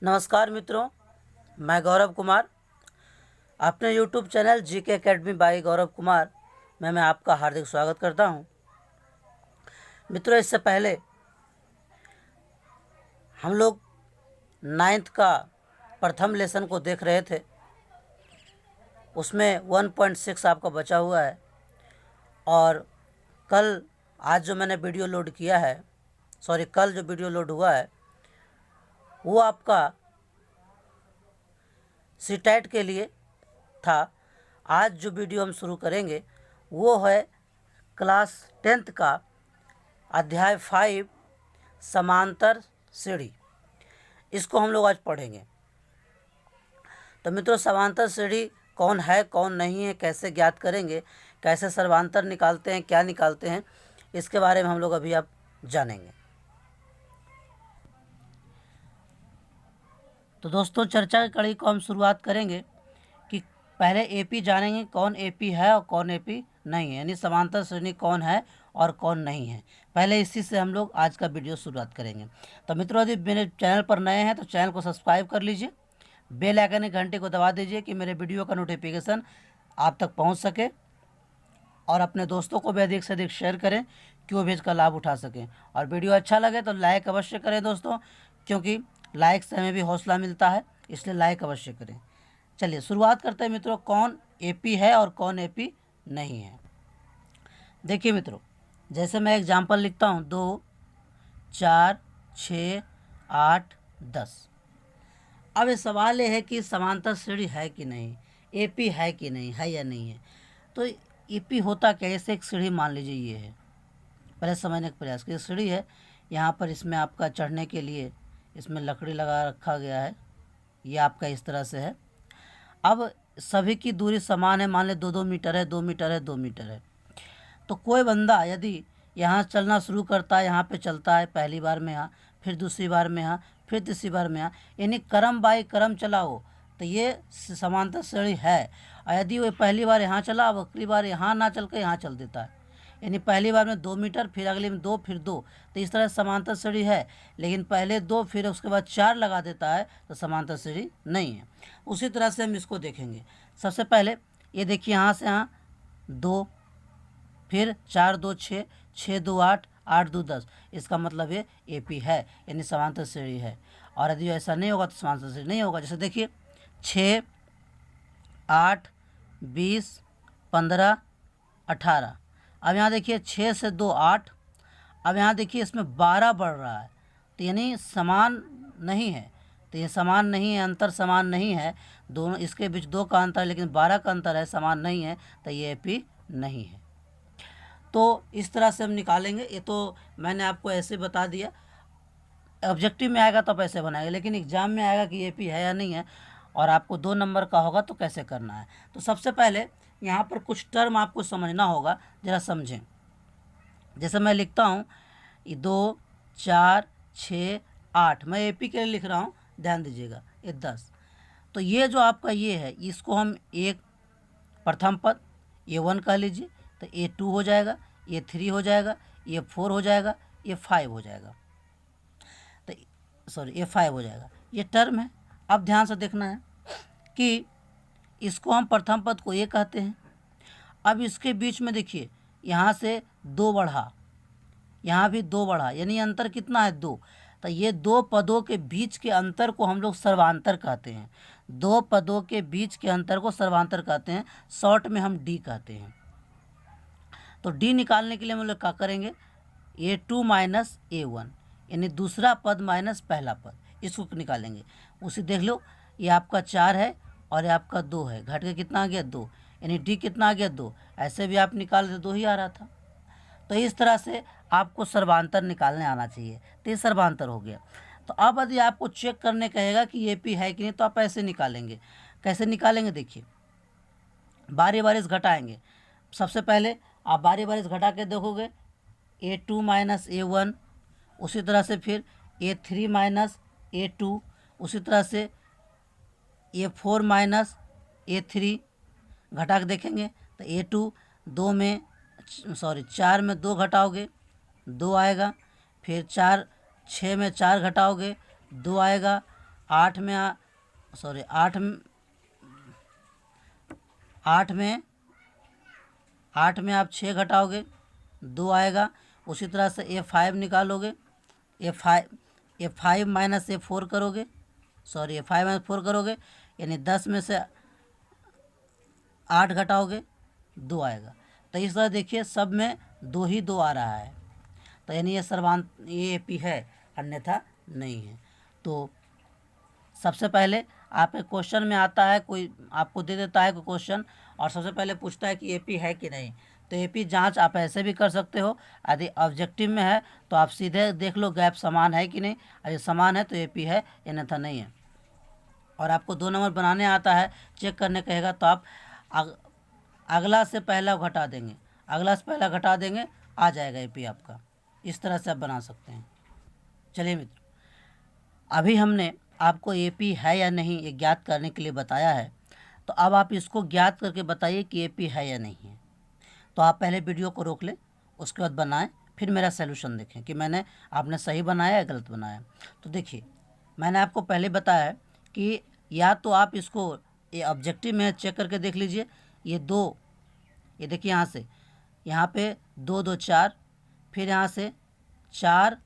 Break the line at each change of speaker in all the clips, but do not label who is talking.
नमस्कार मित्रों, मैं गौरव कुमार अपने YouTube channel GK academy by Gaurav Kumar में मैं आपका हार्दिक स्वागत करता हूं। मित्रों, इससे पहले हम लोग 9th का प्रथम लेसन को देख रहे थे। उसमें 1.6 आपका बचा हुआ है और आज जो मैंने वीडियो लोड किया है, कल जो वीडियो लोड हुआ है वो आपका सीटेट के लिए था। आज जो वीडियो हम शुरू करेंगे वो है क्लास 10th का अध्याय 5 समांतर सीढ़ी। इसको हम लोग आज पढ़ेंगे। तो मित्रों, समांतर सीढ़ी कौन है, कौन नहीं है, कैसे ज्ञात करेंगे, कैसे सर्वांतर निकालते हैं, क्या निकालते हैं, इसके बारे में हम लोग अभी आप जानेंगे। तो दोस्तों, चर्चा की कड़ी को हम शुरुआत करेंगे कि पहले एपी जानेंगे, कौन एपी है और कौन एपी नहीं है, यानी समांतर श्रेणी कौन है और कौन नहीं है। पहले इसी से हम लोग आज का वीडियो शुरुआत करेंगे। तो मित्रों, यदि मेरे चैनल पर नए हैं तो चैनल को सब्सक्राइब कर लीजिए, बेल आइकन की घंटे को दबा दीजिए कि मेरे वीडियो का नोटिफिकेशन आप तक पहुँच सके, और अपने दोस्तों को भी अधिक से अधिक शेयर करें कि वो भी इसका लाभ उठा सकें। और वीडियो अच्छा लगे तो लाइक अवश्य करें दोस्तों, क्योंकि लाइक से हमें भी हौसला मिलता है, इसलिए लाइक अवश्य करें। चलिए शुरुआत करते हैं मित्रों, कौन एपी है और कौन एपी नहीं है। देखिए मित्रों, जैसे मैं एग्जाम्पल लिखता हूँ 2, 4, 6, 8, 10। अब ये सवाल ये है कि समांतर श्रेणी है कि नहीं, एपी है कि नहीं, है या नहीं है। तो एपी होता क्या, ऐसे एक सीढ़ी मान लीजिए ये है, पहले समझने का प्रयास करिए। सीढ़ी है, यहाँ पर इसमें आपका चढ़ने के लिए इसमें लकड़ी लगा रखा गया है, ये आपका इस तरह से है। अब सभी की दूरी समान है, मान लें 2-2 मीटर है, 2 मीटर है, 2 मीटर है। तो कोई बंदा यदि यहाँ चलना शुरू करता है, यहाँ पे चलता है, पहली बार में यहाँ, फिर दूसरी बार में यहाँ, फिर तीसरी बार में यहाँ, यानी क्रम बाई क्रम चला हो, तो ये समांतर श्रेणी है। और यदि वो पहली बार यहाँ चला, अब अगली बार यहाँ ना चल के यहाँ चल देता है, यानी पहली बार में 2 मीटर, फिर अगले में 2, फिर 2, तो इस तरह समांतर श्रेणी है। लेकिन पहले 2 फिर उसके बाद 4 लगा देता है तो समांतर श्रेणी नहीं है। उसी तरह से हम इसको देखेंगे। सबसे पहले ये देखिए, यहाँ से यहाँ 2, फिर 4 2 6, 6 2 8, 8 2 10, इसका मतलब ये एपी है, यानी समांतर श्रेणी है। और यदि ऐसा नहीं होगा तो समांतर श्रेणी नहीं होगा। जैसे देखिए 6, 8, 20, 15, 18। अब यहाँ देखिए 6 से 2 8। अब यहाँ देखिए इसमें 12 बढ़ रहा है, तो यानी समान नहीं है। तो ये समान नहीं है, अंतर समान नहीं है, दोनों इसके बीच 2 का अंतर है लेकिन 12 का अंतर है, समान नहीं है, तो ये एपी नहीं है। तो इस तरह से हम निकालेंगे। ये तो मैंने आपको ऐसे बता दिया, ऑब्जेक्टिव में आएगा तो आप ऐसे बनाएंगे, लेकिन एग्जाम में आएगा कि एपी है या नहीं है, और आपको 2 नंबर का होगा तो कैसे करना है। तो सबसे पहले यहाँ पर कुछ टर्म आपको समझना होगा, ज़रा समझें। जैसे मैं लिखता हूँ 2, 4, 6, 8, मैं एपी के लिए लिख रहा हूँ, ध्यान दीजिएगा, ये 10। तो ये जो आपका ये है, इसको हम एक प्रथम पद ये 1 कह लीजिए, तो ये 2 हो जाएगा, ये 3 हो जाएगा, ये 4 हो जाएगा, ये 5 हो जाएगा, तो ये 5 हो जाएगा। ये टर्म है। अब ध्यान से देखना है कि इसको हम प्रथम पद को ये कहते हैं। अब इसके बीच में देखिए, यहाँ से 2 बढ़ा, यहाँ भी 2 बढ़ा, यानी अंतर कितना है 2। तो ये 2 पदों के बीच के अंतर को हम लोग सर्वांतर कहते हैं। 2 पदों के बीच के अंतर को सर्वांतर कहते हैं, शॉर्ट में हम डी कहते हैं। तो डी निकालने के लिए हम लोग क्या करेंगे, A2 माइनस A1, यानी दूसरा पद माइनस पहला पद, इसको निकालेंगे। उसे देख लो, ये आपका 4 है और ये आपका 2 है, घट के कितना आ गया 2, यानी डी कितना आ गया 2। ऐसे भी आप निकाल दे, 2 ही आ रहा था। तो इस तरह से आपको सर्वांतर निकालने आना चाहिए, तो ये सर्वांतर हो गया। तो अब यदि आपको चेक करने कहेगा कि ये पी है कि नहीं, तो आप ऐसे निकालेंगे। कैसे निकालेंगे, देखिए बारी बारी घटाएंगे। सबसे पहले आप बारी बारी घटा के देखोगे, A2 माइनस A1, उसी तरह से फिर A3 माइनस A2, उसी तरह से A4 माइनस A3, घटा के देखेंगे तो A2 4 में 2 घटाओगे 2 आएगा, फिर 6 में 4 घटाओगे 2 आएगा, 8 में सॉरी 8 में आप 6 घटाओगे 2 आएगा। उसी तरह से A5 निकालोगे, A5 माइनस A4 करोगे, सॉरी A5 माइनस 4 करोगे, यानी 10 में से 8 घटाओगे 2 आएगा। तो इस तरह देखिए सब में 2 ही 2 आ रहा है, तो यानी ये AP है, अन्यथा नहीं है। तो सबसे पहले आपके क्वेश्चन में आता है, कोई आपको दे देता है कोई क्वेश्चन और सबसे पहले पूछता है कि AP है कि नहीं, तो AP जांच आप ऐसे भी कर सकते हो। यदि ऑब्जेक्टिव में है तो आप सीधे देख लो गैप समान है कि नहीं, यदि समान है तो AP है, अन्यथा नहीं है। और आपको 2 नंबर बनाने आता है, चेक करने कहेगा तो आप अगला से पहला घटा देंगे, आ जाएगा AP आपका। इस तरह से आप बना सकते हैं। चलिए मित्रों, अभी हमने आपको AP है या नहीं ये ज्ञात करने के लिए बताया है, तो अब आप इसको ज्ञात करके बताइए कि AP है या नहीं है। तो आप पहले वीडियो को रोक लें, उसके बाद बनाएं, फिर मेरा सलूशन देखें कि आपने सही बनाया या गलत बनाया। तो देखिए मैंने आपको पहले बताया है कि या तो आप इसको ये ऑब्जेक्टिव में चेक करके देख लीजिए, ये देखिए यहाँ पे 2 2 4, फिर यहाँ से 4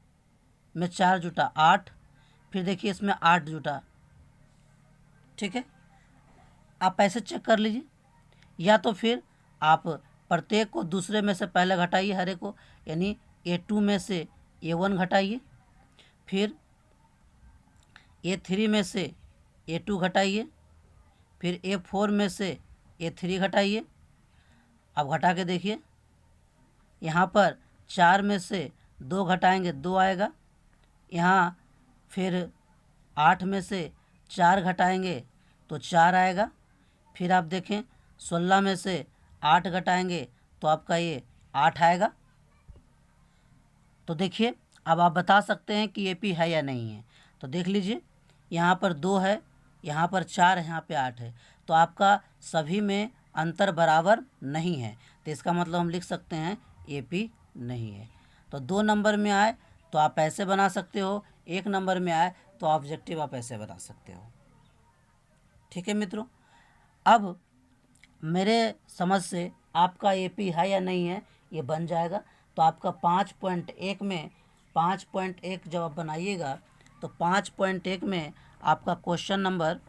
में 4 जुटा 8, फिर देखिए इसमें 8 जुटा, ठीक है। आप ऐसे चेक कर लीजिए, या तो फिर आप प्रत्येक को दूसरे में से पहले घटाइए हर एक को, यानी A2 में से A1 घटाइए, फिर A3 में से A2 घटाइए, फिर A4 में से A3 घटाइए। अब घटा के देखिए, यहाँ पर 4 में से 2 घटाएंगे 2 आएगा, यहाँ फिर 8 में से 4 घटाएंगे तो 4 आएगा, फिर आप देखें 16 में से 8 घटाएंगे तो आपका ये 8 आएगा। तो देखिए अब आप बता सकते हैं कि AP है या नहीं है। तो देख लीजिए, यहाँ पर 2 है, यहाँ पर 4 है, यहाँ पे 8 है, तो आपका सभी में अंतर बराबर नहीं है, तो इसका मतलब हम लिख सकते हैं AP नहीं है। तो 2 नंबर में आए तो आप ऐसे बना सकते हो, 1 नंबर में आए तो ऑब्जेक्टिव आप ऐसे बना सकते हो। ठीक है मित्रों, अब मेरे समझ से आपका AP है या नहीं है ये बन जाएगा। तो आपका 5.1 में 5.1 जब आप बनाइएगा तो 5.1 में आपका क्वेश्चन नंबर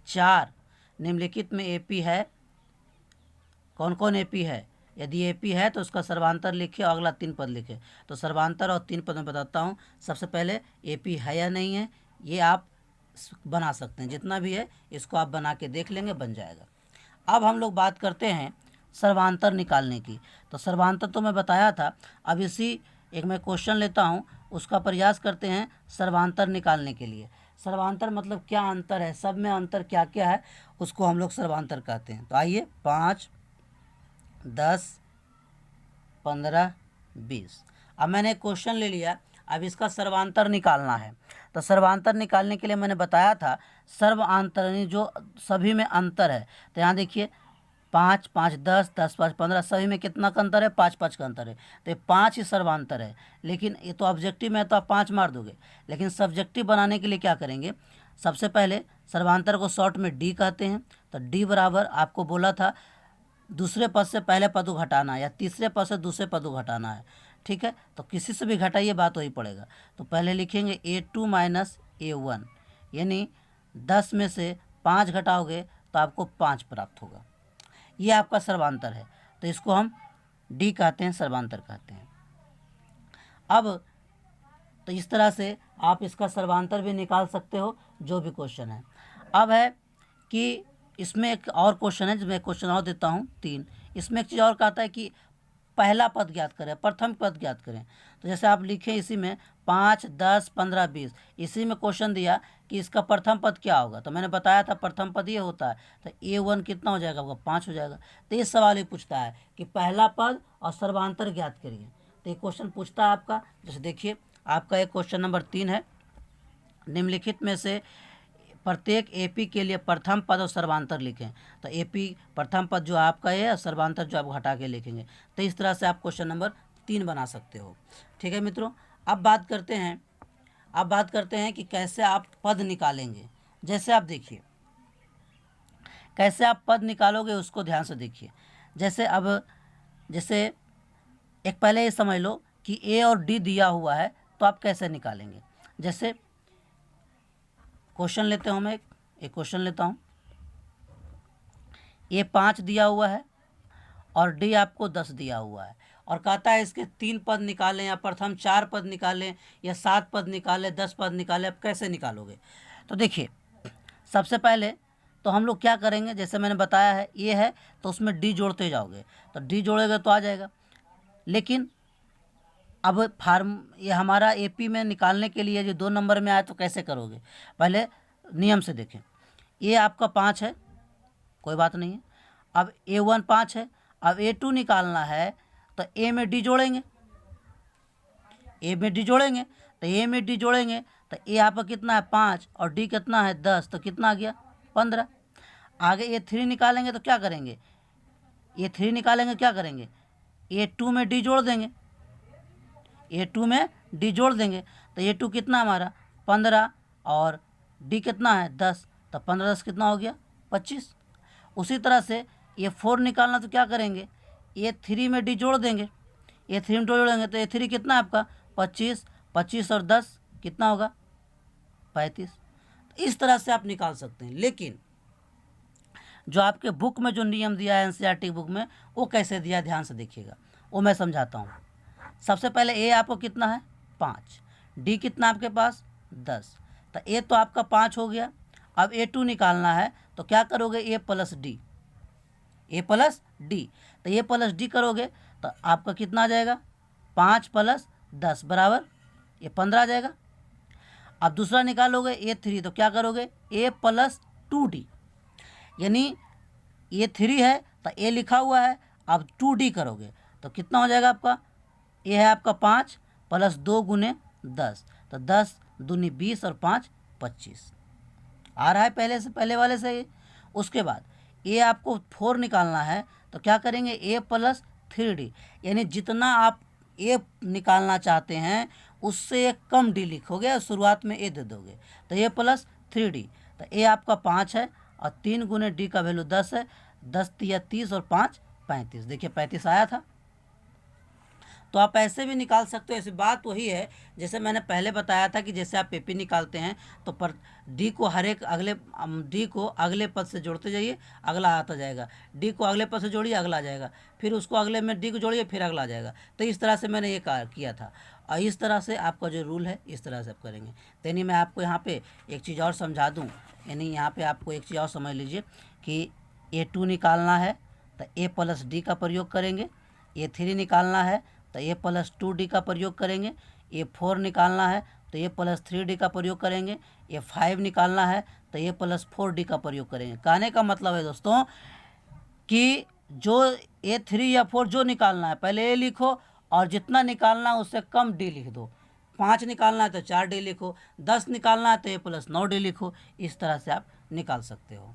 4 निम्नलिखित में AP है, कौन कौन AP है। यदि AP है तो उसका सर्वांतर लिखिए और अगला 3 पद लिखिए। तो सर्वांतर और 3 पद में बताता हूँ। सबसे पहले AP है या नहीं है ये आप बना सकते हैं, जितना भी है इसको आप बना के देख लेंगे, बन जाएगा। अब हम लोग बात करते हैं सर्वांतर निकालने की। तो सर्वांतर तो मैं बताया था, अब इसी एक मैं क्वेश्चन लेता हूँ, उसका प्रयास करते हैं सर्वांतर निकालने के लिए। सर्वांतर मतलब क्या अंतर है, सब में अंतर क्या क्या है उसको हम लोग सर्वांतर कहते हैं। तो आइए 5 10 15 20, अब मैंने एक क्वेश्चन ले लिया, अब इसका सर्वांतर निकालना है। तो सर्वांतर निकालने के लिए मैंने बताया था सर्वांतर यानी जो सभी में अंतर है। तो यहाँ देखिए 5 5 10 10 5 15 सभी में कितना का अंतर है, 5 5 का अंतर है, तो ये 5 ही सर्वांतर है। लेकिन ये तो ऑब्जेक्टिव में है तो आप 5 मार दोगे, लेकिन सब्जेक्टिव बनाने के लिए क्या करेंगे, सबसे पहले सर्वांतर को शॉर्ट में D कहते हैं। तो D बराबर आपको बोला था दूसरे पद से पहले पद को घटाना या तीसरे पद से दूसरे पद को घटाना है, ठीक है। तो किसी से भी घटाइए बात वही पड़ेगा। तो पहले लिखेंगे A2 माइनस A1, यानी 10 में से 5 घटाओगे तो आपको 5 प्राप्त होगा। ये आपका सर्वांतर है, तो इसको हम D कहते हैं, सर्वांतर कहते हैं। अब तो इस तरह से आप इसका सर्वांतर भी निकाल सकते हो जो भी क्वेश्चन है। अब है कि इसमें एक और क्वेश्चन है, जिसमें क्वेश्चन और देता हूँ 3। इसमें एक चीज़ और कहता है कि पहला पद ज्ञात करें, प्रथम पद ज्ञात करें। तो जैसे आप लिखें इसी में 5 10 15 20, इसी में क्वेश्चन दिया कि इसका प्रथम पद क्या होगा। तो मैंने बताया था प्रथम पद ये होता है, तो A1 कितना हो जाएगा, आपका 5 हो जाएगा। तो ये सवाल ही पूछता है कि पहला पद और सर्वांतर ज्ञात करिए। तो ये क्वेश्चन पूछता है आपका, जैसे देखिए आपका एक क्वेश्चन नंबर 3 है, निम्नलिखित में से प्रत्येक AP के लिए प्रथम पद और सर्वांतर लिखें। तो AP प्रथम पद जो आपका है और सर्वांतर जो आप घटा के लिखेंगे। तो इस तरह से आप क्वेश्चन नंबर 3 बना सकते हो। ठीक है मित्रों, अब बात करते हैं अब बात करते हैं कि कैसे आप पद निकालेंगे। जैसे आप देखिए कैसे आप पद निकालोगे, उसको ध्यान से देखिए। जैसे एक पहले ये समझ लो कि ए और डी दिया हुआ है, तो आप कैसे निकालेंगे। जैसे क्वेश्चन लेते हूँ, मैं एक क्वेश्चन लेता हूँ। ए 5 दिया हुआ है और डी आपको 10 दिया हुआ है, और कहता है इसके 3 पद निकालें, या प्रथम 4 पद निकालें, या 7 पद निकालें, 10 पद निकालें। आप कैसे निकालोगे? तो देखिए, सबसे पहले तो हम लोग क्या करेंगे, जैसे मैंने बताया है ये है तो उसमें डी जोड़ते जाओगे, तो डी जोड़ेगा तो आ जाएगा। लेकिन अब ये हमारा एपी में निकालने के लिए जो 2 नंबर में आया तो कैसे करोगे? पहले नियम से देखें। ये आपका 5 है, कोई बात नहीं है। अब A1 5 है, अब A2 निकालना है तो ए में डी जोड़ेंगे, ए में डी जोड़ेंगे, तो ए में डी जोड़ेंगे तो ए आपका कितना है 5 और डी कितना है 10, तो कितना आ गया 15। आगे A3 निकालेंगे तो क्या करेंगे, A3 निकालेंगे क्या करेंगे, A2 में डी जोड़ देंगे, A2 में डी जोड़ देंगे, तो A2 कितना हमारा 15 और डी कितना है 10, तो 15 10 कितना हो गया 25। उसी तरह से A4 निकालना तो क्या करेंगे, A3 में डी जोड़ देंगे, A3 में जोड़ेंगे तो A3 कितना है आपका 25, 25 और 10 कितना होगा 35। तो इस तरह से आप निकाल सकते हैं। लेकिन जो आपके बुक में जो नियम दिया है एनसीईआरटी बुक में, वो कैसे दिया है ध्यान से देखिएगा, वो मैं समझाता हूँ। सबसे पहले ए आपको कितना है 5, डी कितना आपके पास 10, तो ए तो आपका 5 हो गया। अब A2 निकालना है तो क्या करोगे, ए प्लस डी, ए प्लस डी, तो ए प्लस डी करोगे तो आपका कितना आ जाएगा 5 प्लस 10 बराबर ये 15 आ जाएगा। अब दूसरा निकालोगे A3, तो क्या करोगे ए प्लस 2D, यानी A3 है तो ए लिखा हुआ है, अब 2D करोगे तो कितना हो जाएगा आपका, ये है आपका 5 प्लस 2 गुने 10, तो 10 दूनी 20 और 5 25 आ रहा है पहले वाले से ही। उसके बाद ए आपको 4 निकालना है तो क्या करेंगे ए प्लस 3D, यानी जितना आप ए निकालना चाहते हैं उससे एक कम डी लिखोगे और शुरुआत में ए दे दोगे, तो ए प्लस 3D, तो ए आपका 5 है और 3 गुने डी का वैल्यू 10 है, 10 या 30 और 5 35, देखिए 35 आया था। तो आप ऐसे भी निकाल सकते हो। ऐसी बात वही है जैसे मैंने पहले बताया था कि जैसे आप पेपी निकालते हैं तो पर डी को डी को अगले पद से जोड़ते जाइए, अगला आता जाएगा, डी को अगले पद से जोड़िए, अगला आ जाएगा, फिर उसको अगले में डी को जोड़िए, फिर अगला आ जाएगा। तो इस तरह से मैंने ये किया था, और इस तरह से आपका जो रूल है इस तरह से आप करेंगे। तो यानी मैं आपको यहाँ पे एक चीज़ और समझा दूँ, यानी यहाँ पे आपको एक चीज़ और समझ लीजिए कि A2 निकालना है तो ए प्लस डी का प्रयोग करेंगे, A3 निकालना है तो ए प्लस 2D का प्रयोग करेंगे, A4 निकालना है तो ए प्लस 3D का प्रयोग करेंगे, A5 निकालना है तो ए प्लस 4D का प्रयोग करेंगे। कहने का मतलब है दोस्तों कि जो A3 या 4 जो निकालना है पहले ए लिखो, और जितना निकालना है उससे कम डी लिख दो। 5 निकालना है तो 4D लिखो, 10 निकालना है तो ए प्लस 9D लिखो। इस तरह से आप निकाल सकते हो।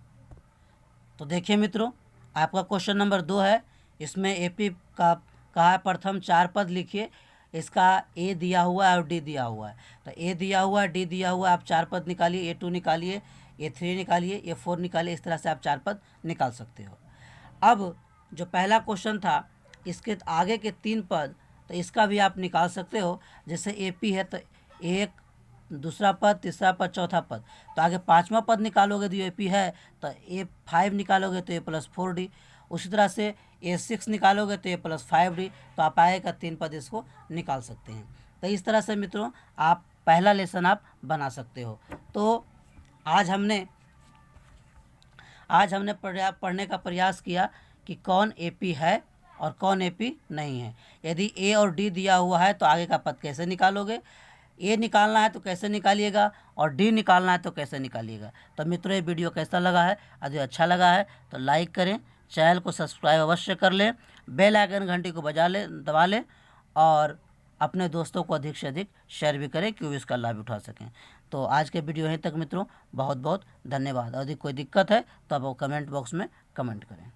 तो देखिए मित्रों, आपका क्वेश्चन नंबर 2 है, इसमें एपी का कहा है प्रथम 4 पद लिखिए। इसका ए दिया हुआ है और डी दिया हुआ है, तो ए दिया हुआ है, डी दिया हुआ है, आप 4 पद निकालिए, A2 निकालिए, A3 निकालिए, A4 निकालिए। इस तरह से आप 4 पद निकाल सकते हो। अब जो पहला क्वेश्चन था इसके आगे के 3 पद, तो इसका भी आप निकाल सकते हो। जैसे एपी है तो 1, दूसरा पद, तीसरा पद, चौथा पद, तो आगे 5वां पद निकालोगे तो एपी है तो A5 निकालोगे तो ए प्लस 4D, उसी तरह से A6 निकालोगे तो ए प्लस 5D, तो आप आगे का 3 पद इसको निकाल सकते हैं। तो इस तरह से मित्रों आप पहला लेसन आप बना सकते हो। तो आज हमने पढ़ने का प्रयास किया कि कौन एपी है और कौन एपी नहीं है। यदि ए और डी दिया हुआ है तो आगे का पद कैसे निकालोगे, ए निकालना है तो कैसे निकालिएगा, और डी निकालना है तो कैसे निकालिएगा। तो मित्रों ये वीडियो कैसा लगा है, यदि अच्छा लगा है तो लाइक करें, चैनल को सब्सक्राइब अवश्य कर लें, बेल आइकन घंटी को दबा लें, और अपने दोस्तों को अधिक से अधिक शेयर भी करें कि वो इसका लाभ उठा सकें। तो आज के वीडियो यहीं तक मित्रों, बहुत बहुत धन्यवाद। यदि कोई दिक्कत है तो आप कमेंट बॉक्स में कमेंट करें।